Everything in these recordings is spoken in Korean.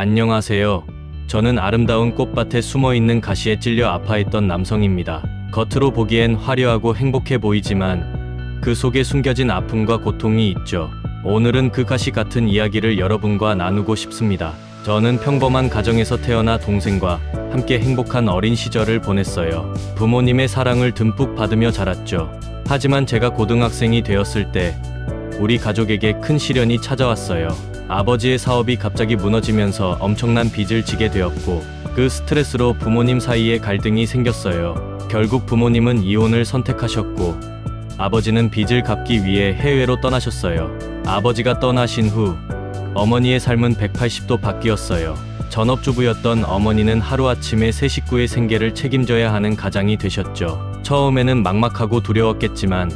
안녕하세요. 저는 아름다운 꽃밭에 숨어있는 가시에 찔려 아파했던 남성입니다. 겉으로 보기엔 화려하고 행복해 보이지만 그 속에 숨겨진 아픔과 고통이 있죠. 오늘은 그 가시 같은 이야기를 여러분과 나누고 싶습니다. 저는 평범한 가정에서 태어나 동생과 함께 행복한 어린 시절을 보냈어요. 부모님의 사랑을 듬뿍 받으며 자랐죠. 하지만 제가 고등학생이 되었을 때 우리 가족에게 큰 시련이 찾아왔어요. 아버지의 사업이 갑자기 무너지면서 엄청난 빚을 지게 되었고 그 스트레스로 부모님 사이에 갈등이 생겼어요. 결국 부모님은 이혼을 선택하셨고 아버지는 빚을 갚기 위해 해외로 떠나셨어요. 아버지가 떠나신 후 어머니의 삶은 180도 바뀌었어요. 전업주부였던 어머니는 하루아침에 세 식구의 생계를 책임져야 하는 가장이 되셨죠. 처음에는 막막하고 두려웠겠지만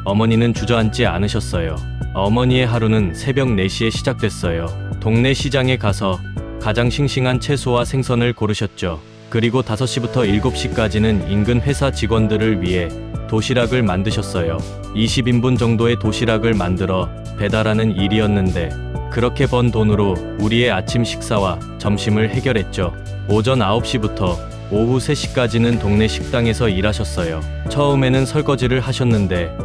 어머니는 주저앉지 않으셨어요. 어머니의 하루는 새벽 4시에 시작됐어요. 동네 시장에 가서 가장 싱싱한 채소와 생선을 고르셨죠. 그리고 5시부터 7시까지는 인근 회사 직원들을 위해 도시락을 만드셨어요. 20인분 정도의 도시락을 만들어 배달하는 일이었는데 그렇게 번 돈으로 우리의 아침 식사와 점심을 해결했죠. 오전 9시부터 오후 3시까지는 동네 식당에서 일하셨어요. 처음에는 설거지를 하셨는데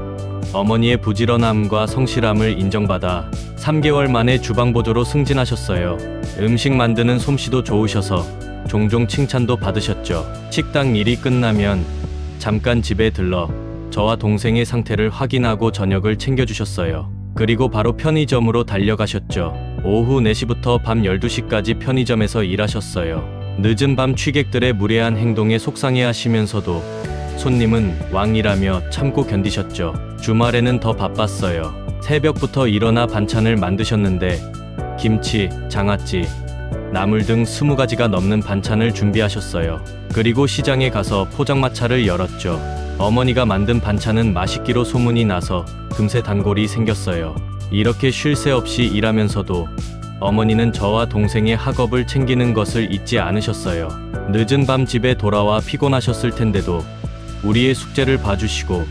어머니의 부지런함과 성실함을 인정받아 3개월 만에 주방보조로 승진하셨어요. 음식 만드는 솜씨도 좋으셔서 종종 칭찬도 받으셨죠. 식당 일이 끝나면 잠깐 집에 들러 저와 동생의 상태를 확인하고 저녁을 챙겨주셨어요. 그리고 바로 편의점으로 달려가셨죠. 오후 4시부터 밤 12시까지 편의점에서 일하셨어요. 늦은 밤 취객들의 무례한 행동에 속상해하시면서도 손님은 왕이라며 참고 견디셨죠. 주말에는 더 바빴어요. 새벽부터 일어나 반찬을 만드셨는데 김치, 장아찌, 나물 등 20가지가 넘는 반찬을 준비하셨어요. 그리고 시장에 가서 포장마차를 열었죠. 어머니가 만든 반찬은 맛있기로 소문이 나서 금세 단골이 생겼어요. 이렇게 쉴 새 없이 일하면서도 어머니는 저와 동생의 학업을 챙기는 것을 잊지 않으셨어요. 늦은 밤 집에 돌아와 피곤하셨을 텐데도 우리의 숙제를 봐주시고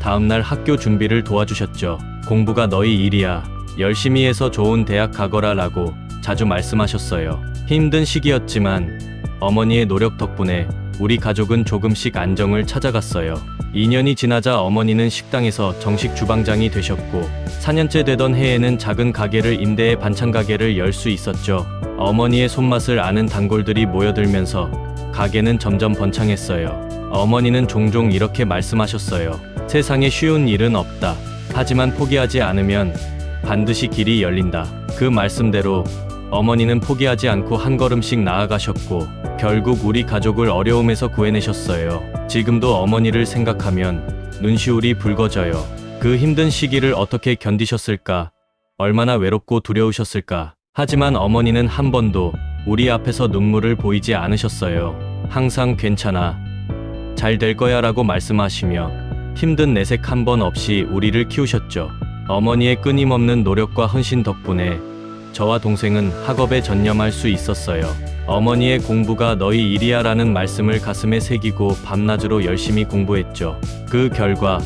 다음날 학교 준비를 도와주셨죠. 공부가 너희 일이야. 열심히 해서 좋은 대학 가거라 라고 자주 말씀하셨어요. 힘든 시기였지만 어머니의 노력 덕분에 우리 가족은 조금씩 안정을 찾아갔어요. 2년이 지나자 어머니는 식당에서 정식 주방장이 되셨고 4년째 되던 해에는 작은 가게를 임대해 반찬 가게를 열 수 있었죠. 어머니의 손맛을 아는 단골들이 모여들면서 가게는 점점 번창했어요. 어머니는 종종 이렇게 말씀하셨어요. 세상에 쉬운 일은 없다. 하지만 포기하지 않으면 반드시 길이 열린다. 그 말씀대로 어머니는 포기하지 않고 한 걸음씩 나아가셨고 결국 우리 가족을 어려움에서 구해내셨어요. 지금도 어머니를 생각하면 눈시울이 붉어져요. 그 힘든 시기를 어떻게 견디셨을까? 얼마나 외롭고 두려우셨을까? 하지만 어머니는 한 번도 우리 앞에서 눈물을 보이지 않으셨어요. 항상 괜찮아. 잘 될 거야 라고 말씀하시며 힘든 내색 한 번 없이 우리를 키우셨죠. 어머니의 끊임없는 노력과 헌신 덕분에 저와 동생은 학업에 전념할 수 있었어요. 어머니의 공부가 너희 일이야 라는 말씀을 가슴에 새기고 밤낮으로 열심히 공부했죠. 그 결과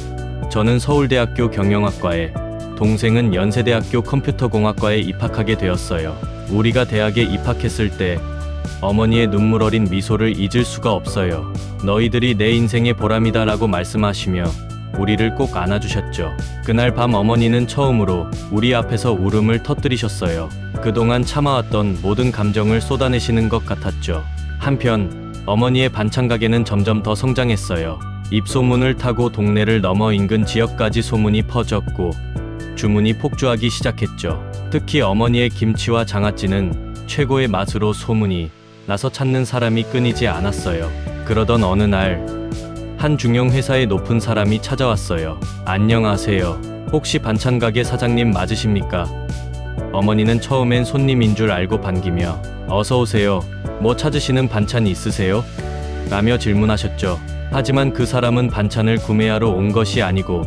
저는 서울대학교 경영학과에, 동생은 연세대학교 컴퓨터공학과에 입학하게 되었어요. 우리가 대학에 입학했을 때 어머니의 눈물 어린 미소를 잊을 수가 없어요. 너희들이 내 인생의 보람이다 라고 말씀하시며 우리를 꼭 안아주셨죠. 그날 밤 어머니는 처음으로 우리 앞에서 울음을 터뜨리셨어요. 그동안 참아왔던 모든 감정을 쏟아내시는 것 같았죠. 한편 어머니의 반찬 가게는 점점 더 성장했어요. 입소문을 타고 동네를 넘어 인근 지역까지 소문이 퍼졌고 주문이 폭주하기 시작했죠. 특히 어머니의 김치와 장아찌는 최고의 맛으로 소문이 나서 찾는 사람이 끊이지 않았어요. 그러던 어느 날 한 중형 회사의 높은 사람이 찾아왔어요. 안녕하세요. 혹시 반찬 가게 사장님 맞으십니까? 어머니는 처음엔 손님인 줄 알고 반기며 어서 오세요. 뭐 찾으시는 반찬 있으세요? 라며 질문하셨죠. 하지만 그 사람은 반찬을 구매하러 온 것이 아니고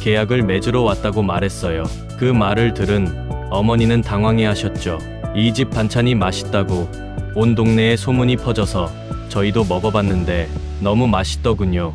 계약을 맺으러 왔다고 말했어요. 그 말을 들은 어머니는 당황해하셨죠. 이 집 반찬이 맛있다고 온 동네에 소문이 퍼져서 저희도 먹어봤는데 너무 맛있더군요.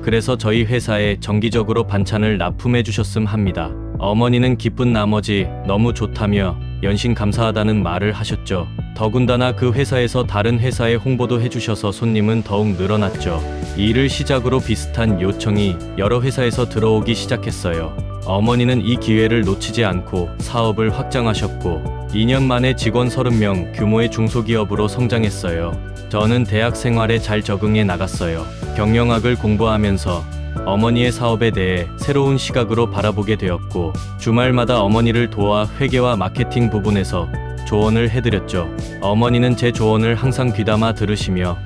그래서 저희 회사에 정기적으로 반찬을 납품해 주셨음 합니다. 어머니는 기쁜 나머지 너무 좋다며 연신 감사하다는 말을 하셨죠. 더군다나 그 회사에서 다른 회사에 홍보도 해주셔서 손님은 더욱 늘어났죠. 이를 시작으로 비슷한 요청이 여러 회사에서 들어오기 시작했어요. 어머니는 이 기회를 놓치지 않고 사업을 확장하셨고 2년 만에 직원 30명 규모의 중소기업으로 성장했어요. 저는 대학 생활에 잘 적응해 나갔어요. 경영학을 공부하면서 어머니의 사업에 대해 새로운 시각으로 바라보게 되었고 주말마다 어머니를 도와 회계와 마케팅 부분에서 조언을 해드렸죠. 어머니는 제 조언을 항상 귀담아 들으시며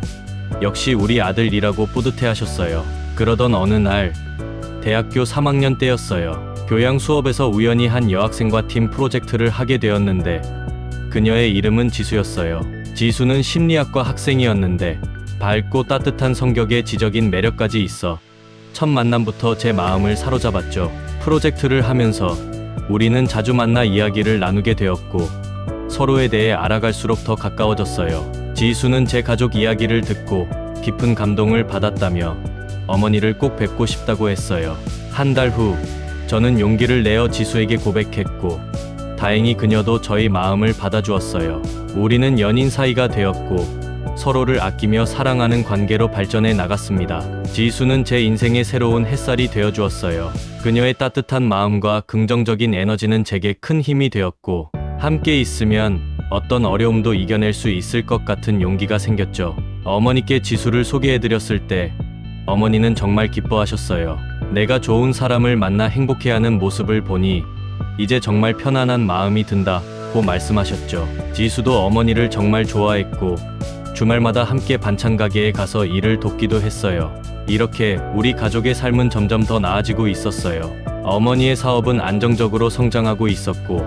역시 우리 아들이라고 뿌듯해하셨어요. 그러던 어느 날 대학교 3학년 때였어요. 교양 수업에서 우연히 한 여학생과 팀 프로젝트를 하게 되었는데 그녀의 이름은 지수였어요. 지수는 심리학과 학생이었는데 밝고 따뜻한 성격에 지적인 매력까지 있어 첫 만남부터 제 마음을 사로잡았죠. 프로젝트를 하면서 우리는 자주 만나 이야기를 나누게 되었고 서로에 대해 알아갈수록 더 가까워졌어요. 지수는 제 가족 이야기를 듣고 깊은 감동을 받았다며 어머니를 꼭 뵙고 싶다고 했어요. 한 달 후 저는 용기를 내어 지수에게 고백했고 다행히 그녀도 저희 마음을 받아주었어요. 우리는 연인 사이가 되었고 서로를 아끼며 사랑하는 관계로 발전해 나갔습니다. 지수는 제 인생의 새로운 햇살이 되어주었어요. 그녀의 따뜻한 마음과 긍정적인 에너지는 제게 큰 힘이 되었고 함께 있으면 어떤 어려움도 이겨낼 수 있을 것 같은 용기가 생겼죠. 어머니께 지수를 소개해드렸을 때 어머니는 정말 기뻐하셨어요. 내가 좋은 사람을 만나 행복해하는 모습을 보니 이제 정말 편안한 마음이 든다고 말씀하셨죠. 지수도 어머니를 정말 좋아했고 주말마다 함께 반찬 가게에 가서 일을 돕기도 했어요. 이렇게 우리 가족의 삶은 점점 더 나아지고 있었어요. 어머니의 사업은 안정적으로 성장하고 있었고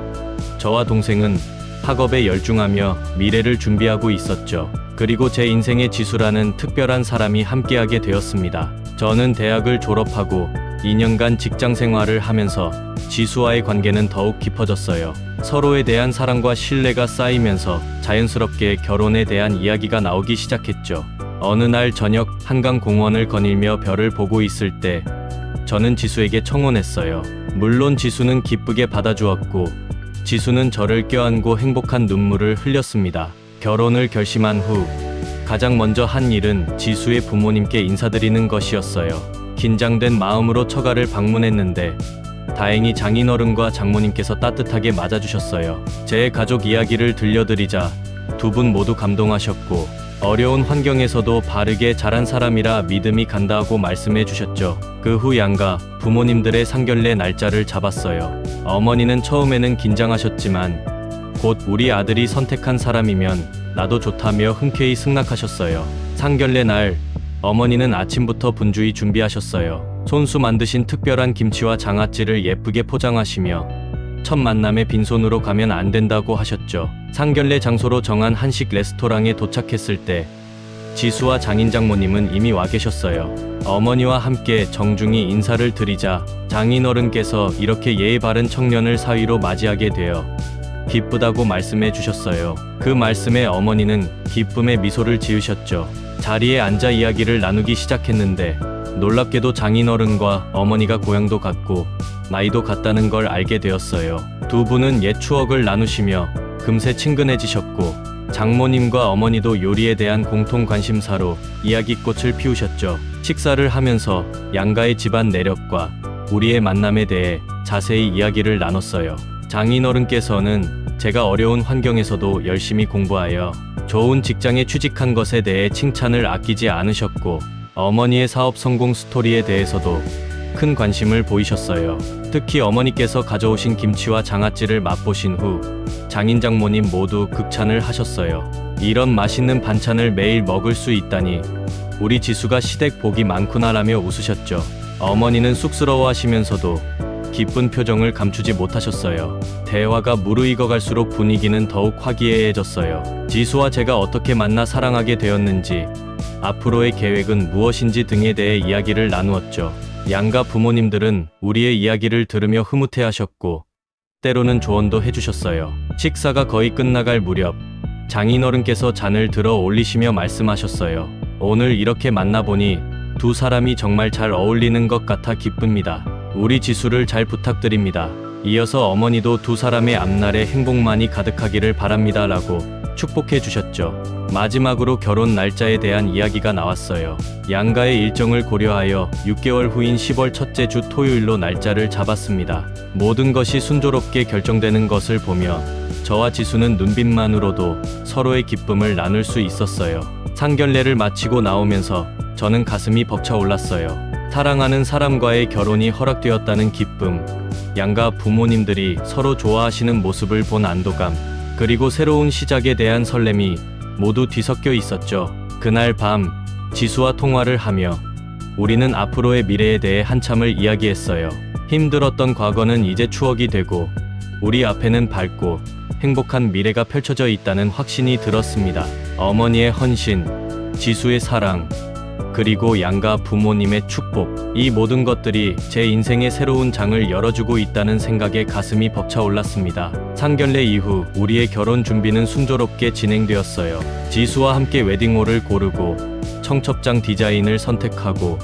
저와 동생은 학업에 열중하며 미래를 준비하고 있었죠. 그리고 제 인생의 지수라는 특별한 사람이 함께하게 되었습니다. 저는 대학을 졸업하고 2년간 직장 생활을 하면서 지수와의 관계는 더욱 깊어졌어요. 서로에 대한 사랑과 신뢰가 쌓이면서 자연스럽게 결혼에 대한 이야기가 나오기 시작했죠. 어느 날 저녁 한강 공원을 거닐며 별을 보고 있을 때 저는 지수에게 청혼했어요. 물론 지수는 기쁘게 받아주었고 지수는 저를 껴안고 행복한 눈물을 흘렸습니다. 결혼을 결심한 후 가장 먼저 한 일은 지수의 부모님께 인사드리는 것이었어요. 긴장된 마음으로 처가를 방문했는데 다행히 장인어른과 장모님께서 따뜻하게 맞아주셨어요. 제 가족 이야기를 들려드리자 두 분 모두 감동하셨고 어려운 환경에서도 바르게 자란 사람이라 믿음이 간다고 말씀해 주셨죠. 그 후 양가 부모님들의 상견례 날짜를 잡았어요. 어머니는 처음에는 긴장하셨지만 곧 우리 아들이 선택한 사람이면 나도 좋다며 흔쾌히 승낙하셨어요. 상견례 날 어머니는 아침부터 분주히 준비하셨어요. 손수 만드신 특별한 김치와 장아찌를 예쁘게 포장하시며 첫 만남에 빈손으로 가면 안 된다고 하셨죠. 상견례 장소로 정한 한식 레스토랑에 도착했을 때 지수와 장인 장모님은 이미 와 계셨어요. 어머니와 함께 정중히 인사를 드리자 장인어른께서 이렇게 예의 바른 청년을 사위로 맞이하게 되어 기쁘다고 말씀해 주셨어요. 그 말씀에 어머니는 기쁨의 미소를 지으셨죠. 자리에 앉아 이야기를 나누기 시작했는데 놀랍게도 장인어른과 어머니가 고향도 같고 나이도 같다는 걸 알게 되었어요. 두 분은 옛 추억을 나누시며 금세 친근해지셨고 장모님과 어머니도 요리에 대한 공통 관심사로 이야기꽃을 피우셨죠. 식사를 하면서 양가의 집안 내력과 우리의 만남에 대해 자세히 이야기를 나눴어요. 장인어른께서는 제가 어려운 환경에서도 열심히 공부하여 좋은 직장에 취직한 것에 대해 칭찬을 아끼지 않으셨고 어머니의 사업 성공 스토리에 대해서도 큰 관심을 보이셨어요. 특히 어머니께서 가져오신 김치와 장아찌를 맛보신 후 장인 장모님 모두 극찬을 하셨어요. 이런 맛있는 반찬을 매일 먹을 수 있다니 우리 지수가 시댁 복이 많구나라며 웃으셨죠. 어머니는 쑥스러워하시면서도 기쁜 표정을 감추지 못하셨어요. 대화가 무르익어 갈수록 분위기는 더욱 화기애애해졌어요. 지수와 제가 어떻게 만나 사랑하게 되었는지, 앞으로의 계획은 무엇인지 등에 대해 이야기를 나누었죠. 양가 부모님들은 우리의 이야기를 들으며 흐뭇해하셨고 때로는 조언도 해주셨어요. 식사가 거의 끝나갈 무렵 장인어른께서 잔을 들어 올리시며 말씀하셨어요. 오늘 이렇게 만나보니 두 사람이 정말 잘 어울리는 것 같아 기쁩니다. 우리 지수를 잘 부탁드립니다. 이어서 어머니도 두 사람의 앞날에 행복만이 가득하기를 바랍니다 라고 축복해 주셨죠. 마지막으로 결혼 날짜에 대한 이야기가 나왔어요. 양가의 일정을 고려하여 6개월 후인 10월 첫째 주 토요일로 날짜를 잡았습니다. 모든 것이 순조롭게 결정되는 것을 보며 저와 지수는 눈빛만으로도 서로의 기쁨을 나눌 수 있었어요. 상견례를 마치고 나오면서 저는 가슴이 벅차올랐어요. 사랑하는 사람과의 결혼이 허락되었다는 기쁨, 양가 부모님들이 서로 좋아하시는 모습을 본 안도감, 그리고 새로운 시작에 대한 설렘이 모두 뒤섞여 있었죠. 그날 밤 지수와 통화를 하며 우리는 앞으로의 미래에 대해 한참을 이야기했어요. 힘들었던 과거는 이제 추억이 되고 우리 앞에는 밝고 행복한 미래가 펼쳐져 있다는 확신이 들었습니다. 어머니의 헌신, 지수의 사랑, 그리고 양가 부모님의 축복, 이 모든 것들이 제 인생의 새로운 장을 열어주고 있다는 생각에 가슴이 벅차올랐습니다. 상견례 이후 우리의 결혼 준비는 순조롭게 진행되었어요. 지수와 함께 웨딩홀을 고르고 청첩장 디자인을 선택하고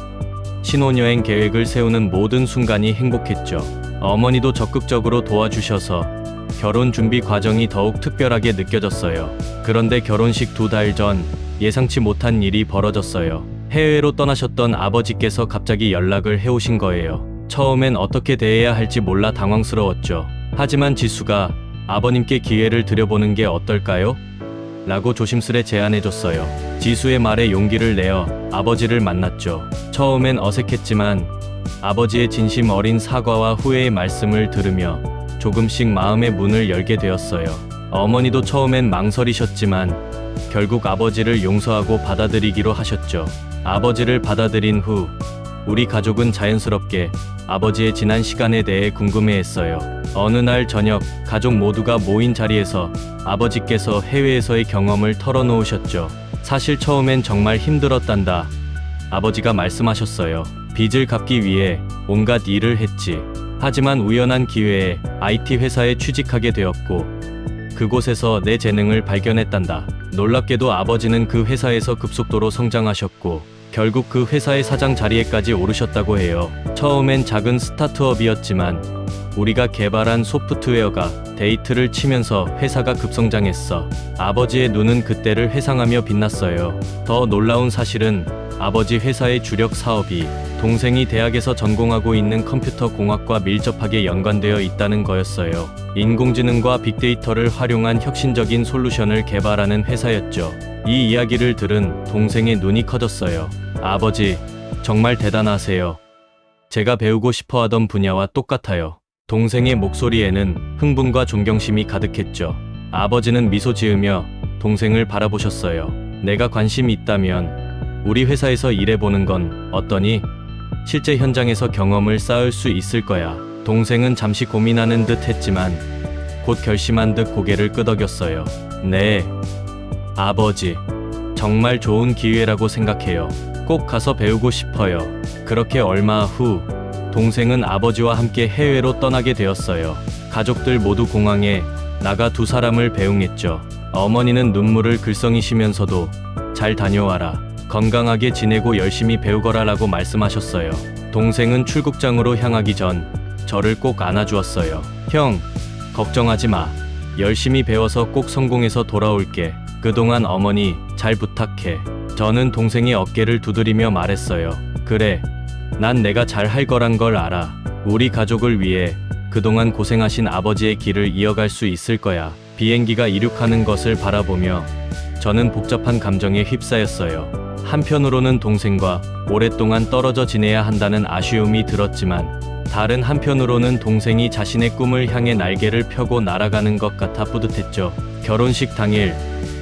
신혼여행 계획을 세우는 모든 순간이 행복했죠. 어머니도 적극적으로 도와주셔서 결혼 준비 과정이 더욱 특별하게 느껴졌어요. 그런데 결혼식 2달 전 예상치 못한 일이 벌어졌어요. 해외로 떠나셨던 아버지께서 갑자기 연락을 해오신 거예요. 처음엔 어떻게 대해야 할지 몰라 당황스러웠죠. 하지만 지수가 아버님께 기회를 드려보는 게 어떨까요? 라고 조심스레 제안해줬어요. 지수의 말에 용기를 내어 아버지를 만났죠. 처음엔 어색했지만 아버지의 진심 어린 사과와 후회의 말씀을 들으며 조금씩 마음의 문을 열게 되었어요. 어머니도 처음엔 망설이셨지만 결국 아버지를 용서하고 받아들이기로 하셨죠. 아버지를 받아들인 후 우리 가족은 자연스럽게 아버지의 지난 시간에 대해 궁금해했어요. 어느 날 저녁 가족 모두가 모인 자리에서 아버지께서 해외에서의 경험을 털어놓으셨죠. 사실 처음엔 정말 힘들었단다. 아버지가 말씀하셨어요. 빚을 갚기 위해 온갖 일을 했지. 하지만 우연한 기회에 IT 회사에 취직하게 되었고 그곳에서 내 재능을 발견했단다. 놀랍게도 아버지는 그 회사에서 급속도로 성장하셨고 결국 그 회사의 사장 자리에까지 오르셨다고 해요. 처음엔 작은 스타트업이었지만 우리가 개발한 소프트웨어가 데이트를 치면서 회사가 급성장했어. 아버지의 눈은 그때를 회상하며 빛났어요. 더 놀라운 사실은 아버지 회사의 주력 사업이 동생이 대학에서 전공하고 있는 컴퓨터 공학과 밀접하게 연관되어 있다는 거였어요. 인공지능과 빅데이터를 활용한 혁신적인 솔루션을 개발하는 회사였죠. 이 이야기를 들은 동생의 눈이 커졌어요. 아버지, 정말 대단하세요. 제가 배우고 싶어 하던 분야와 똑같아요. 동생의 목소리에는 흥분과 존경심이 가득했죠. 아버지는 미소 지으며 동생을 바라보셨어요. 내가 관심이 있다면 우리 회사에서 일해보는 건 어떠니? 실제 현장에서 경험을 쌓을 수 있을 거야. 동생은 잠시 고민하는 듯 했지만 곧 결심한 듯 고개를 끄덕였어요. 네, 아버지. 정말 좋은 기회라고 생각해요. 꼭 가서 배우고 싶어요. 그렇게 얼마 후 동생은 아버지와 함께 해외로 떠나게 되었어요. 가족들 모두 공항에 나가 두 사람을 배웅했죠. 어머니는 눈물을 글썽이시면서도 잘 다녀와라. 건강하게 지내고 열심히 배우거라 라고 말씀하셨어요. 동생은 출국장으로 향하기 전 저를 꼭 안아주었어요. 형, 걱정하지 마. 열심히 배워서 꼭 성공해서 돌아올게. 그동안 어머니 잘 부탁해. 저는 동생의 어깨를 두드리며 말했어요. 그래, 난 내가 잘 할 거란 걸 알아. 우리 가족을 위해 그동안 고생하신 아버지의 길을 이어갈 수 있을 거야. 비행기가 이륙하는 것을 바라보며 저는 복잡한 감정에 휩싸였어요. 한편으로는 동생과 오랫동안 떨어져 지내야 한다는 아쉬움이 들었지만 다른 한편으로는 동생이 자신의 꿈을 향해 날개를 펴고 날아가는 것 같아 뿌듯했죠. 결혼식 당일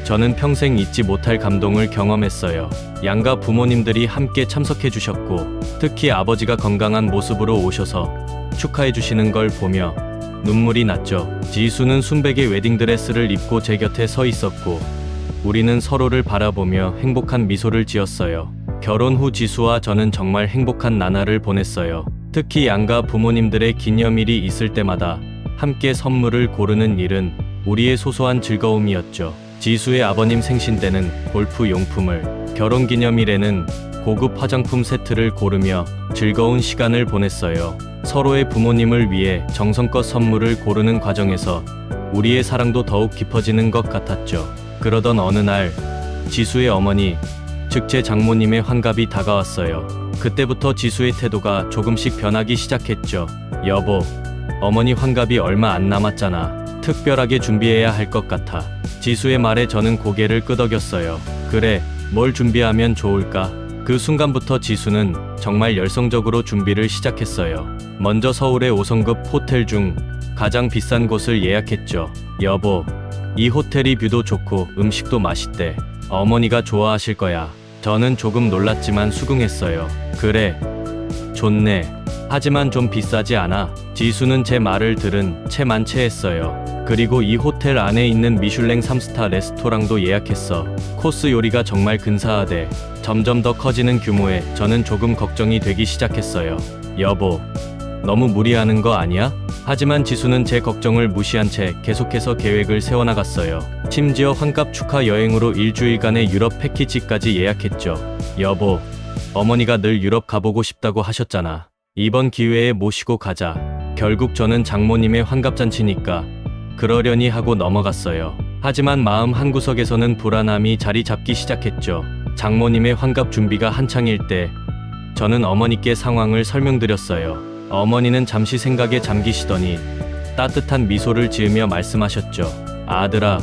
저는 평생 잊지 못할 감동을 경험했어요. 양가 부모님들이 함께 참석해 주셨고 특히 아버지가 건강한 모습으로 오셔서 축하해 주시는 걸 보며 눈물이 났죠. 지수는 순백의 웨딩드레스를 입고 제 곁에 서 있었고 우리는 서로를 바라보며 행복한 미소를 지었어요. 결혼 후 지수와 저는 정말 행복한 나날을 보냈어요. 특히 양가 부모님들의 기념일이 있을 때마다 함께 선물을 고르는 일은 우리의 소소한 즐거움이었죠. 지수의 아버님 생신 때는 골프 용품을, 결혼 기념일에는 고급 화장품 세트를 고르며 즐거운 시간을 보냈어요. 서로의 부모님을 위해 정성껏 선물을 고르는 과정에서 우리의 사랑도 더욱 깊어지는 것 같았죠. 그러던 어느 날 지수의 어머니, 즉 제 장모님의 환갑이 다가왔어요. 그때부터 지수의 태도가 조금씩 변하기 시작했죠. 여보, 어머니 환갑이 얼마 안 남았잖아. 특별하게 준비해야 할 것 같아. 지수의 말에 저는 고개를 끄덕였어요. 그래, 뭘 준비하면 좋을까? 그 순간부터 지수는 정말 열성적으로 준비를 시작했어요. 먼저 서울의 5성급 호텔 중 가장 비싼 곳을 예약했죠. 여보, 이 호텔이 뷰도 좋고 음식도 맛있대. 어머니가 좋아하실 거야. 저는 조금 놀랐지만 수긍했어요. 그래, 좋네. 하지만 좀 비싸지 않아? 지수는 제 말을 들은 채 만체했어요. 그리고 이 호텔 안에 있는 미슐랭 3스타 레스토랑도 예약했어. 코스 요리가 정말 근사하대. 점점 더 커지는 규모에 저는 조금 걱정이 되기 시작했어요. 여보, 너무 무리하는 거 아니야? 하지만 지수는 제 걱정을 무시한 채 계속해서 계획을 세워나갔어요. 심지어 환갑 축하 여행으로 일주일간의 유럽 패키지까지 예약했죠. 여보, 어머니가 늘 유럽 가보고 싶다고 하셨잖아. 이번 기회에 모시고 가자. 결국 저는 장모님의 환갑잔치니까 그러려니 하고 넘어갔어요. 하지만 마음 한구석에서는 불안함이 자리 잡기 시작했죠. 장모님의 환갑 준비가 한창일 때 저는 어머니께 상황을 설명드렸어요. 어머니는 잠시 생각에 잠기시더니 따뜻한 미소를 지으며 말씀하셨죠. 아들아,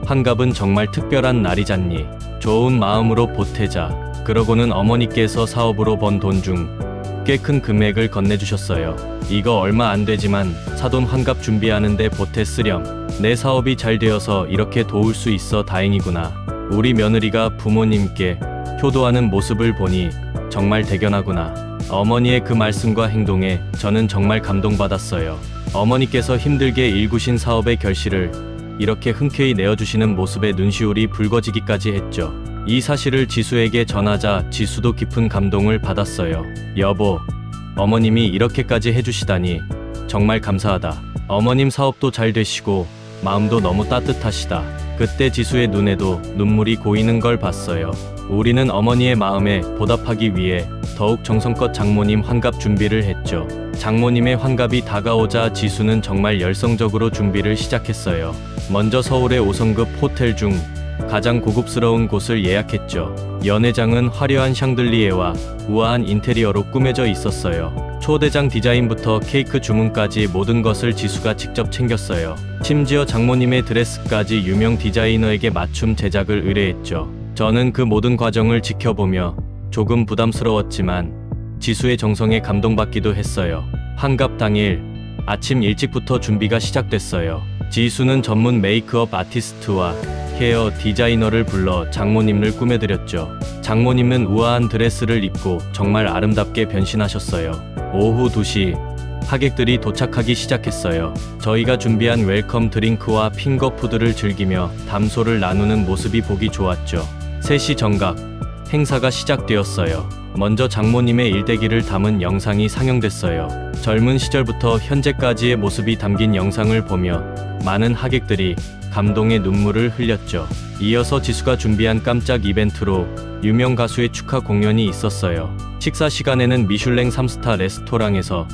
환갑은 정말 특별한 날이잖니. 좋은 마음으로 보태자. 그러고는 어머니께서 사업으로 번 돈 중 꽤 큰 금액을 건네주셨어요. 이거 얼마 안 되지만 사돈 환갑 준비하는데 보태 쓰렴. 내 사업이 잘 되어서 이렇게 도울 수 있어 다행이구나. 우리 며느리가 부모님께 효도하는 모습을 보니 정말 대견하구나. 어머니의 그 말씀과 행동에 저는 정말 감동받았어요. 어머니께서 힘들게 일구신 사업의 결실을 이렇게 흔쾌히 내어주시는 모습에 눈시울이 붉어지기까지 했죠. 이 사실을 지수에게 전하자 지수도 깊은 감동을 받았어요. 여보, 어머님이 이렇게까지 해주시다니 정말 감사하다. 어머님 사업도 잘 되시고 마음도 너무 따뜻하시다. 그때 지수의 눈에도 눈물이 고이는 걸 봤어요. 우리는 어머니의 마음에 보답하기 위해 더욱 정성껏 장모님 환갑 준비를 했죠. 장모님의 환갑이 다가오자 지수는 정말 열성적으로 준비를 시작했어요. 먼저 서울의 5성급 호텔 중 가장 고급스러운 곳을 예약했죠. 연회장은 화려한 샹들리에와 우아한 인테리어로 꾸며져 있었어요. 초대장 디자인부터 케이크 주문까지 모든 것을 지수가 직접 챙겼어요. 심지어 장모님의 드레스까지 유명 디자이너에게 맞춤 제작을 의뢰했죠. 저는 그 모든 과정을 지켜보며 조금 부담스러웠지만 지수의 정성에 감동받기도 했어요. 환갑 당일 아침 일찍부터 준비가 시작됐어요. 지수는 전문 메이크업 아티스트와 헤어 디자이너를 불러 장모님을 꾸며드렸죠. 장모님은 우아한 드레스를 입고 정말 아름답게 변신하셨어요. 오후 2시 하객들이 도착하기 시작했어요. 저희가 준비한 웰컴 드링크와 핑거푸드를 즐기며 담소를 나누는 모습이 보기 좋았죠. 3시 정각 행사가 시작되었어요. 먼저 장모님의 일대기를 담은 영상이 상영됐어요. 젊은 시절부터 현재까지의 모습이 담긴 영상을 보며 많은 하객들이 감동의 눈물을 흘렸죠. 이어서 지수가 준비한 깜짝 이벤트로 유명 가수의 축하 공연이 있었어요. 식사 시간에는 미슐랭 3스타 레스토랑에서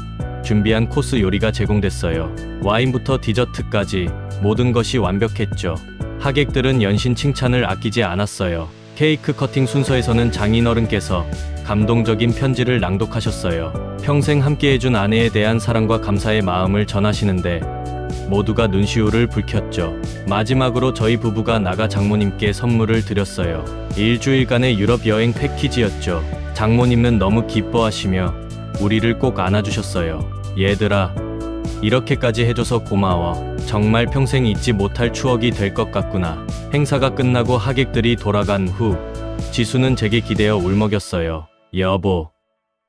준비한 코스 요리가 제공됐어요. 와인부터 디저트까지 모든 것이 완벽했죠. 하객들은 연신 칭찬을 아끼지 않았어요. 케이크 커팅 순서에서는 장인어른께서 감동적인 편지를 낭독하셨어요. 평생 함께해준 아내에 대한 사랑과 감사의 마음을 전하시는데 모두가 눈시울을 붉혔죠. 마지막으로 저희 부부가 나가 장모님께 선물을 드렸어요. 일주일간의 유럽 여행 패키지였죠. 장모님은 너무 기뻐하시며 우리를 꼭 안아주셨어요. 얘들아, 이렇게까지 해줘서 고마워. 정말 평생 잊지 못할 추억이 될 것 같구나. 행사가 끝나고 하객들이 돌아간 후 지수는 제게 기대어 울먹였어요. 여보,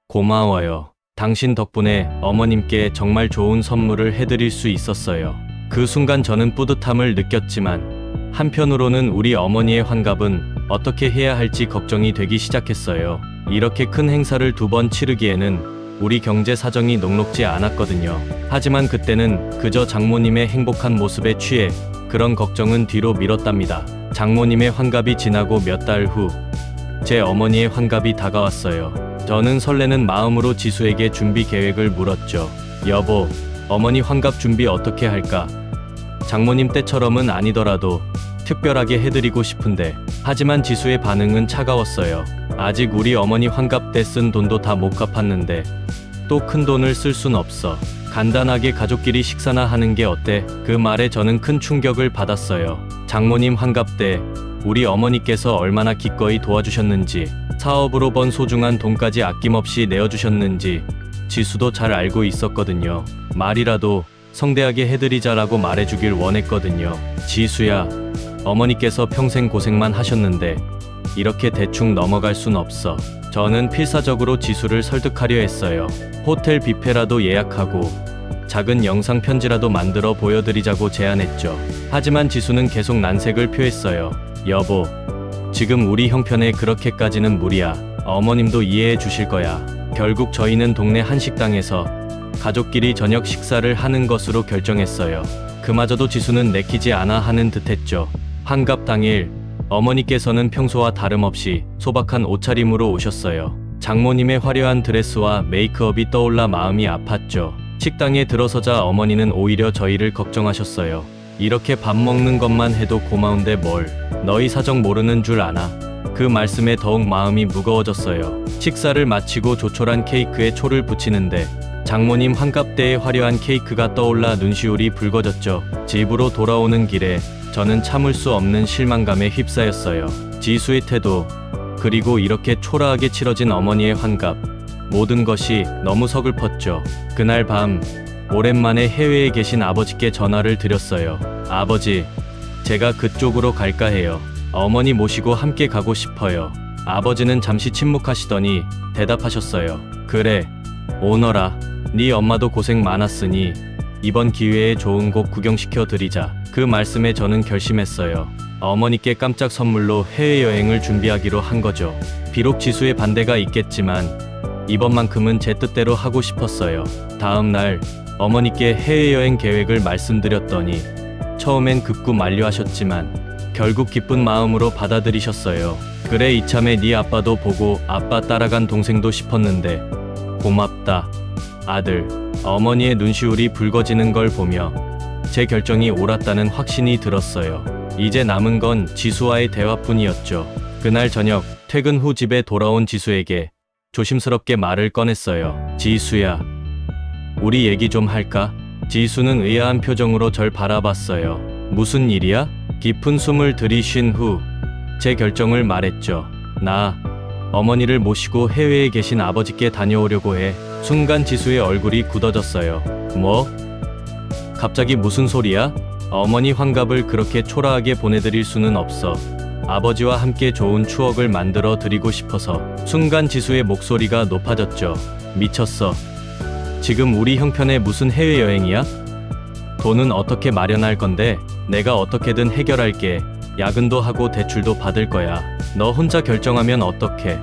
고마워요. 당신 덕분에 어머님께 정말 좋은 선물을 해드릴 수 있었어요. 그 순간 저는 뿌듯함을 느꼈지만 한편으로는 우리 어머니의 환갑은 어떻게 해야 할지 걱정이 되기 시작했어요. 이렇게 큰 행사를 2번 치르기에는 우리 경제 사정이 녹록지 않았거든요. 하지만 그때는 그저 장모님의 행복한 모습에 취해 그런 걱정은 뒤로 미뤘답니다. 장모님의 환갑이 지나고 몇 달 후 제 어머니의 환갑이 다가왔어요. 저는 설레는 마음으로 지수에게 준비 계획을 물었죠. 여보, 어머니 환갑 준비 어떻게 할까? 장모님 때처럼은 아니더라도 특별하게 해드리고 싶은데. 하지만 지수의 반응은 차가웠어요. 아직 우리 어머니 환갑 때 쓴 돈도 다 못 갚았는데 또 큰 돈을 쓸 순 없어. 간단하게 가족끼리 식사나 하는 게 어때? 그 말에 저는 큰 충격을 받았어요. 장모님 환갑 때 우리 어머니께서 얼마나 기꺼이 도와주셨는지, 사업으로 번 소중한 돈까지 아낌없이 내어주셨는지 지수도 잘 알고 있었거든요. 말이라도 성대하게 해드리자라고 말해주길 원했거든요. 지수야, 어머니께서 평생 고생만 하셨는데 이렇게 대충 넘어갈 순 없어. 저는 필사적으로 지수를 설득하려 했어요. 호텔 뷔페라도 예약하고 작은 영상 편지라도 만들어 보여드리자고 제안했죠. 하지만 지수는 계속 난색을 표했어요. 여보, 지금 우리 형편에 그렇게까지는 무리야. 어머님도 이해해 주실 거야. 결국 저희는 동네 한식당에서 가족끼리 저녁 식사를 하는 것으로 결정했어요. 그마저도 지수는 내키지 않아 하는 듯했죠. 환갑 당일 어머니께서는 평소와 다름없이 소박한 옷차림으로 오셨어요. 장모님의 화려한 드레스와 메이크업이 떠올라 마음이 아팠죠. 식당에 들어서자 어머니는 오히려 저희를 걱정하셨어요. 이렇게 밥 먹는 것만 해도 고마운데 뭘 너희 사정 모르는 줄 아나? 그 말씀에 더욱 마음이 무거워졌어요. 식사를 마치고 조촐한 케이크에 초를 붙이는데 장모님 환갑 때의 화려한 케이크가 떠올라 눈시울이 붉어졌죠. 집으로 돌아오는 길에 저는 참을 수 없는 실망감에 휩싸였어요. 지수의 태도, 그리고 이렇게 초라하게 치러진 어머니의 환갑, 모든 것이 너무 서글펐죠. 그날 밤 오랜만에 해외에 계신 아버지께 전화를 드렸어요. 아버지, 제가 그쪽으로 갈까 해요. 어머니 모시고 함께 가고 싶어요. 아버지는 잠시 침묵하시더니 대답하셨어요. 그래, 오너라. 네 엄마도 고생 많았으니 이번 기회에 좋은 곳 구경시켜 드리자. 그 말씀에 저는 결심했어요. 어머니께 깜짝 선물로 해외여행을 준비하기로 한 거죠. 비록 지수의 반대가 있겠지만 이번만큼은 제 뜻대로 하고 싶었어요. 다음 날 어머니께 해외여행 계획을 말씀드렸더니 처음엔 극구 만류하셨지만 결국 기쁜 마음으로 받아들이셨어요. 그래, 이참에 네 아빠도 보고 아빠 따라간 동생도 싶었는데 고맙다, 아들. 어머니의 눈시울이 붉어지는 걸 보며 제 결정이 옳았다는 확신이 들었어요. 이제 남은 건 지수와의 대화뿐이었죠. 그날 저녁 퇴근 후 집에 돌아온 지수에게 조심스럽게 말을 꺼냈어요. 지수야, 우리 얘기 좀 할까? 지수는 의아한 표정으로 절 바라봤어요. 무슨 일이야? 깊은 숨을 들이쉰 후 제 결정을 말했죠. 나 어머니를 모시고 해외에 계신 아버지께 다녀오려고 해. 순간 지수의 얼굴이 굳어졌어요. 뭐? 갑자기 무슨 소리야? 어머니 환갑을 그렇게 초라하게 보내드릴 수는 없어. 아버지와 함께 좋은 추억을 만들어 드리고 싶어서. 순간 지수의 목소리가 높아졌죠. 미쳤어. 지금 우리 형편에 무슨 해외여행이야? 돈은 어떻게 마련할 건데? 내가 어떻게든 해결할게. 야근도 하고 대출도 받을 거야. 너 혼자 결정하면 어떡해?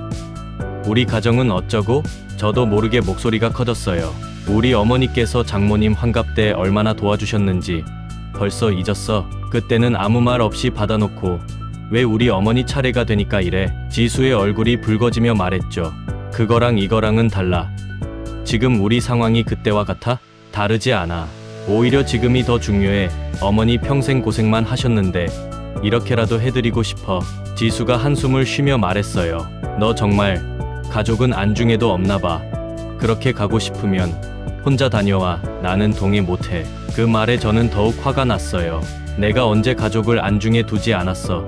우리 가정은 어쩌고? 저도 모르게 목소리가 커졌어요. 우리 어머니께서 장모님 환갑 때 얼마나 도와주셨는지 벌써 잊었어? 그때는 아무 말 없이 받아놓고 왜 우리 어머니 차례가 되니까 이래? 지수의 얼굴이 붉어지며 말했죠. 그거랑 이거랑은 달라. 지금 우리 상황이 그때와 같아? 다르지 않아. 오히려 지금이 더 중요해. 어머니 평생 고생만 하셨는데 이렇게라도 해드리고 싶어. 지수가 한숨을 쉬며 말했어요. 너 정말 가족은 안중에도 없나 봐. 그렇게 가고 싶으면 혼자 다녀와. 나는 동의 못해. 그 말에 저는 더욱 화가 났어요. 내가 언제 가족을 안중에 두지 않았어.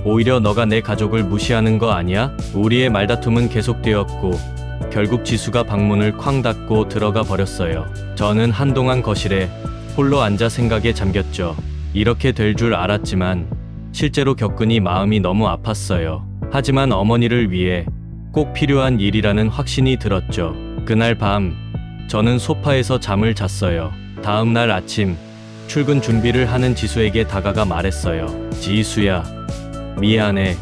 오히려 너가 내 가족을 무시하는 거 아니야? 우리의 말다툼은 계속되었고 결국 지수가 방문을 쾅 닫고 들어가 버렸어요. 저는 한동안 거실에 홀로 앉아 생각에 잠겼죠. 이렇게 될 줄 알았지만 실제로 겪으니 마음이 너무 아팠어요. 하지만 어머니를 위해 꼭 필요한 일이라는 확신이 들었죠. 그날 밤 저는 소파에서 잠을 잤어요. 다음 날 아침 출근 준비를 하는 지수에게 다가가 말했어요. 지수야, 미안해.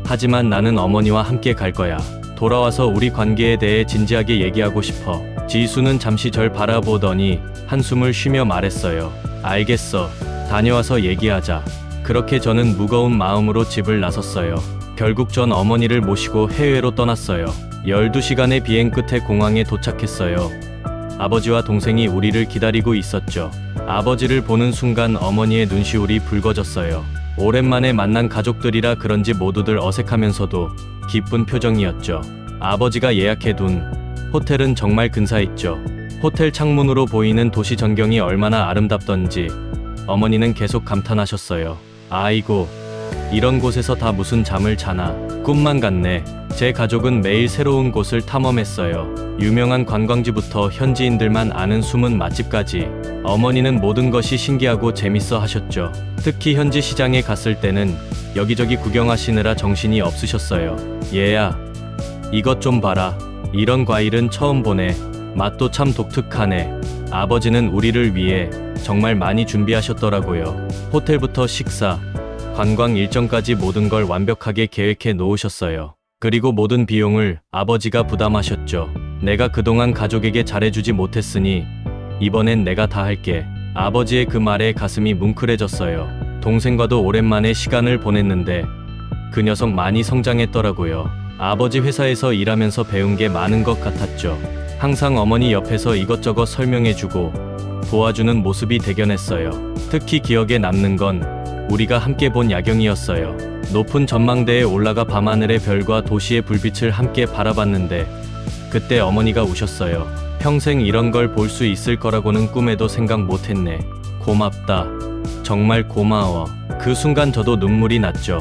하지만 나는 어머니와 함께 갈 거야. 돌아와서 우리 관계에 대해 진지하게 얘기하고 싶어. 지수는 잠시 절 바라보더니 한숨을 쉬며 말했어요. 알겠어. 다녀와서 얘기하자. 그렇게 저는 무거운 마음으로 집을 나섰어요. 결국 전 어머니를 모시고 해외로 떠났어요. 12시간의 비행 끝에 공항에 도착했어요. 아버지와 동생이 우리를 기다리고 있었죠. 아버지를 보는 순간 어머니의 눈시울이 붉어졌어요. 오랜만에 만난 가족들이라 그런지 모두들 어색하면서도 기쁜 표정이었죠. 아버지가 예약해둔 호텔은 정말 근사했죠. 호텔 창문으로 보이는 도시 전경이 얼마나 아름답던지 어머니는 계속 감탄하셨어요. 아이고, 이런 곳에서 다 무슨 잠을 자나. 꿈만 같네. 제 가족은 매일 새로운 곳을 탐험했어요. 유명한 관광지부터 현지인들만 아는 숨은 맛집까지 어머니는 모든 것이 신기하고 재밌어 하셨죠. 특히 현지 시장에 갔을 때는 여기저기 구경하시느라 정신이 없으셨어요. 얘야, 이것 좀 봐라. 이런 과일은 처음 보네. 맛도 참 독특하네. 아버지는 우리를 위해 정말 많이 준비하셨더라고요. 호텔부터 식사, 관광 일정까지 모든 걸 완벽하게 계획해 놓으셨어요. 그리고 모든 비용을 아버지가 부담하셨죠. 내가 그동안 가족에게 잘해주지 못했으니 이번엔 내가 다 할게. 아버지의 그 말에 가슴이 뭉클해졌어요. 동생과도 오랜만에 시간을 보냈는데 그 녀석 많이 성장했더라고요. 아버지 회사에서 일하면서 배운 게 많은 것 같았죠. 항상 어머니 옆에서 이것저것 설명해주고 도와주는 모습이 대견했어요. 특히 기억에 남는 건 우리가 함께 본 야경이었어요. 높은 전망대에 올라가 밤하늘의 별과 도시의 불빛을 함께 바라봤는데 그때 어머니가 우셨어요. 평생 이런 걸 볼 수 있을 거라고는 꿈에도 생각 못했네. 고맙다. 정말 고마워. 그 순간 저도 눈물이 났죠.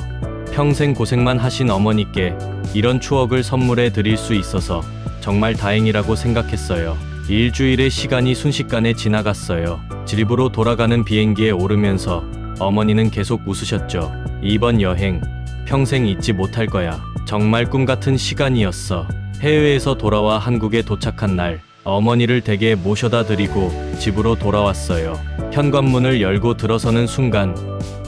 평생 고생만 하신 어머니께 이런 추억을 선물해 드릴 수 있어서 정말 다행이라고 생각했어요. 일주일의 시간이 순식간에 지나갔어요. 집으로 돌아가는 비행기에 오르면서 어머니는 계속 웃으셨죠. 이번 여행 평생 잊지 못할 거야. 정말 꿈 같은 시간이었어. 해외에서 돌아와 한국에 도착한 날 어머니를 댁에 모셔다 드리고 집으로 돌아왔어요. 현관문을 열고 들어서는 순간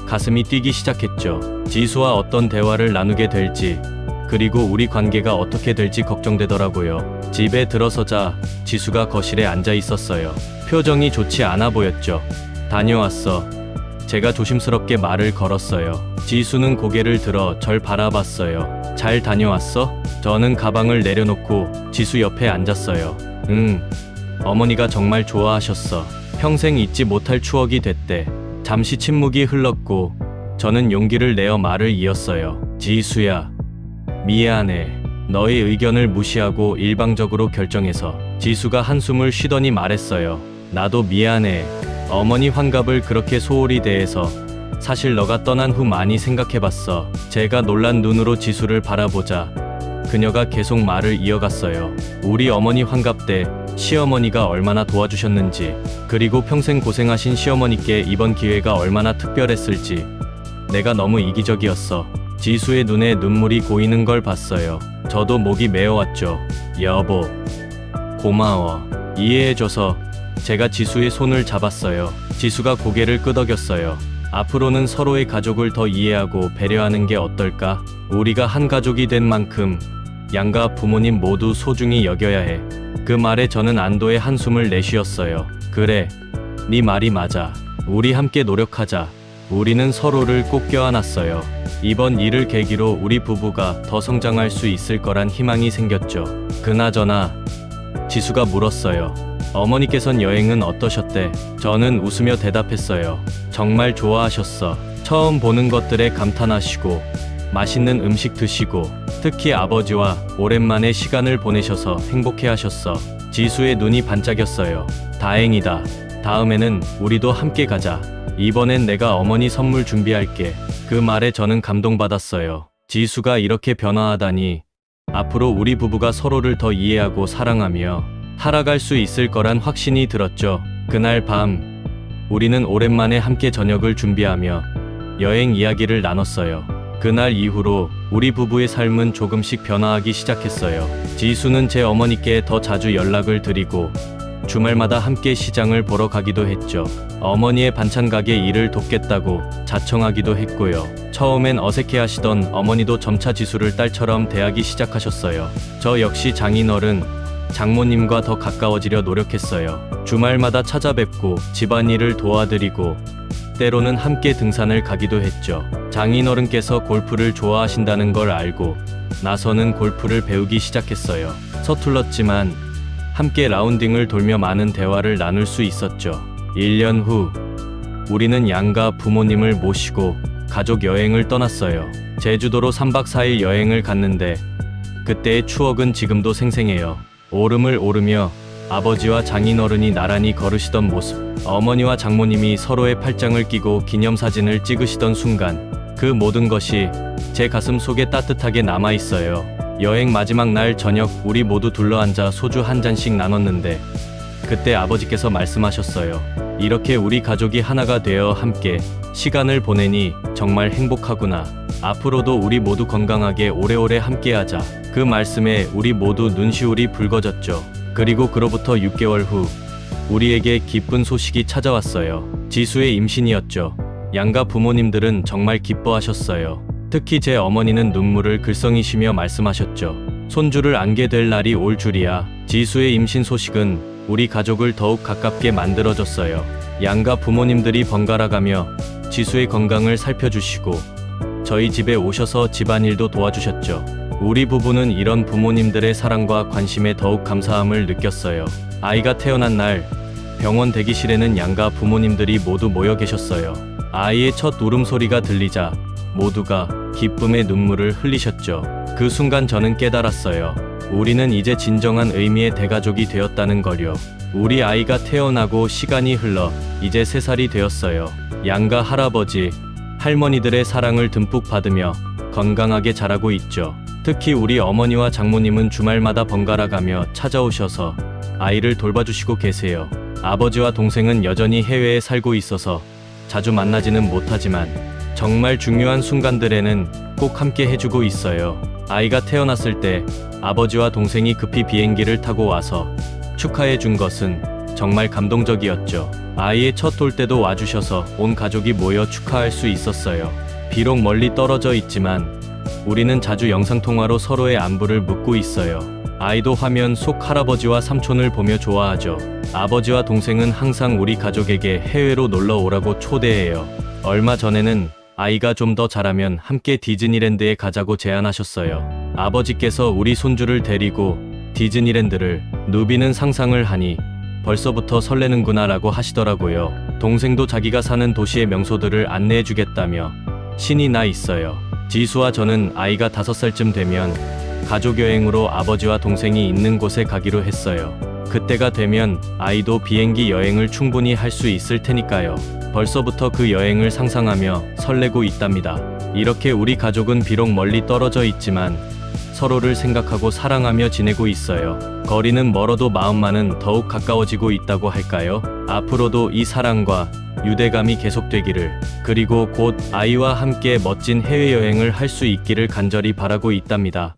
가슴이 뛰기 시작했죠. 지수와 어떤 대화를 나누게 될지, 그리고 우리 관계가 어떻게 될지 걱정되더라고요. 집에 들어서자 지수가 거실에 앉아 있었어요. 표정이 좋지 않아 보였죠. 다녀왔어. 제가 조심스럽게 말을 걸었어요. 지수는 고개를 들어 절 바라봤어요. 잘 다녀왔어? 저는 가방을 내려놓고 지수 옆에 앉았어요. 어머니가 정말 좋아하셨어. 평생 잊지 못할 추억이 됐대. 잠시 침묵이 흘렀고 저는 용기를 내어 말을 이었어요. 지수야, 미안해. 너의 의견을 무시하고 일방적으로 결정해서. 지수가 한숨을 쉬더니 말했어요. 나도 미안해. 어머니 환갑을 그렇게 소홀히 대해서 사실 너가 떠난 후 많이 생각해봤어. 제가 놀란 눈으로 지수를 바라보자 그녀가 계속 말을 이어갔어요. 우리 어머니 환갑 때 시어머니가 얼마나 도와주셨는지, 그리고 평생 고생하신 시어머니께 이번 기회가 얼마나 특별했을지. 내가 너무 이기적이었어. 지수의 눈에 눈물이 고이는 걸 봤어요. 저도 목이 메어왔죠. 여보, 고마워. 이해해줘서. 제가 지수의 손을 잡았어요. 지수가 고개를 끄덕였어요. 앞으로는 서로의 가족을 더 이해하고 배려하는 게 어떨까? 우리가 한 가족이 된 만큼 양가 부모님 모두 소중히 여겨야 해. 그 말에 저는 안도의 한숨을 내쉬었어요. 그래, 네 말이 맞아. 우리 함께 노력하자. 우리는 서로를 꼭 껴안았어요. 이번 일을 계기로 우리 부부가 더 성장할 수 있을 거란 희망이 생겼죠. 그나저나 지수가 물었어요. 어머니께선 여행은 어떠셨대? 저는 웃으며 대답했어요. 정말 좋아하셨어. 처음 보는 것들에 감탄하시고 맛있는 음식 드시고 특히 아버지와 오랜만에 시간을 보내셔서 행복해하셨어. 지수의 눈이 반짝였어요. 다행이다. 다음에는 우리도 함께 가자. 이번엔 내가 어머니 선물 준비할게. 그 말에 저는 감동받았어요. 지수가 이렇게 변화하다니. 앞으로 우리 부부가 서로를 더 이해하고 사랑하며 살아갈 수 있을 거란 확신이 들었죠. 그날 밤 우리는 오랜만에 함께 저녁을 준비하며 여행 이야기를 나눴어요. 그날 이후로 우리 부부의 삶은 조금씩 변화하기 시작했어요. 지수는 제 어머니께 더 자주 연락을 드리고 주말마다 함께 시장을 보러 가기도 했죠. 어머니의 반찬 가게 일을 돕겠다고 자청하기도 했고요. 처음엔 어색해하시던 어머니도 점차 지수를 딸처럼 대하기 시작하셨어요. 저 역시 장인어른, 장모님과 더 가까워지려 노력했어요. 주말마다 찾아뵙고 집안일을 도와드리고 때로는 함께 등산을 가기도 했죠. 장인어른께서 골프를 좋아하신다는 걸 알고 나서는 골프를 배우기 시작했어요. 서툴렀지만 함께 라운딩을 돌며 많은 대화를 나눌 수 있었죠. 1년 후 우리는 양가 부모님을 모시고 가족 여행을 떠났어요. 제주도로 3박 4일 여행을 갔는데 그때의 추억은 지금도 생생해요. 오름을 오르며 아버지와 장인어른이 나란히 걸으시던 모습, 어머니와 장모님이 서로의 팔짱을 끼고 기념사진을 찍으시던 순간, 그 모든 것이 제 가슴 속에 따뜻하게 남아있어요. 여행 마지막 날 저녁 우리 모두 둘러앉아 소주 한 잔씩 나눴는데 그때 아버지께서 말씀하셨어요. 이렇게 우리 가족이 하나가 되어 함께 시간을 보내니 정말 행복하구나. 앞으로도 우리 모두 건강하게 오래오래 함께하자. 그 말씀에 우리 모두 눈시울이 붉어졌죠. 그리고 그로부터 6개월 후 우리에게 기쁜 소식이 찾아왔어요. 지수의 임신이었죠. 양가 부모님들은 정말 기뻐하셨어요. 특히 제 어머니는 눈물을 글썽이시며 말씀하셨죠. 손주를 안게 될 날이 올 줄이야. 지수의 임신 소식은 우리 가족을 더욱 가깝게 만들어줬어요. 양가 부모님들이 번갈아가며 지수의 건강을 살펴주시고 저희 집에 오셔서 집안일도 도와주셨죠. 우리 부부는 이런 부모님들의 사랑과 관심에 더욱 감사함을 느꼈어요. 아이가 태어난 날 병원 대기실에는 양가 부모님들이 모두 모여 계셨어요. 아이의 첫 울음소리가 들리자 모두가 기쁨의 눈물을 흘리셨죠. 그 순간 저는 깨달았어요. 우리는 이제 진정한 의미의 대가족이 되었다는 걸요. 우리 아이가 태어나고 시간이 흘러 이제 3살이 되었어요. 양가 할아버지, 할머니들의 사랑을 듬뿍 받으며 건강하게 자라고 있죠. 특히 우리 어머니와 장모님은 주말마다 번갈아가며 찾아오셔서 아이를 돌봐주시고 계세요. 아버지와 동생은 여전히 해외에 살고 있어서 자주 만나지는 못하지만 정말 중요한 순간들에는 꼭 함께 해주고 있어요. 아이가 태어났을 때 아버지와 동생이 급히 비행기를 타고 와서 축하해 준 것은 정말 감동적이었죠. 아이의 첫 돌 때도 와주셔서 온 가족이 모여 축하할 수 있었어요. 비록 멀리 떨어져 있지만 우리는 자주 영상통화로 서로의 안부를 묻고 있어요. 아이도 화면 속 할아버지와 삼촌을 보며 좋아하죠. 아버지와 동생은 항상 우리 가족에게 해외로 놀러 오라고 초대해요. 얼마 전에는 아이가 좀 더 자라면 함께 디즈니랜드에 가자고 제안하셨어요. 아버지께서 우리 손주를 데리고 디즈니랜드를 누비는 상상을 하니 벌써부터 설레는구나 라고 하시더라고요. 동생도 자기가 사는 도시의 명소들을 안내해 주겠다며 신이 나 있어요. 지수와 저는 아이가 5살쯤 되면 가족여행으로 아버지와 동생이 있는 곳에 가기로 했어요. 그때가 되면 아이도 비행기 여행을 충분히 할 수 있을 테니까요. 벌써부터 그 여행을 상상하며 설레고 있답니다. 이렇게 우리 가족은 비록 멀리 떨어져 있지만 서로를 생각하고 사랑하며 지내고 있어요. 거리는 멀어도 마음만은 더욱 가까워지고 있다고 할까요? 앞으로도 이 사랑과 유대감이 계속되기를, 그리고 곧 아이와 함께 멋진 해외여행을 할 수 있기를 간절히 바라고 있답니다.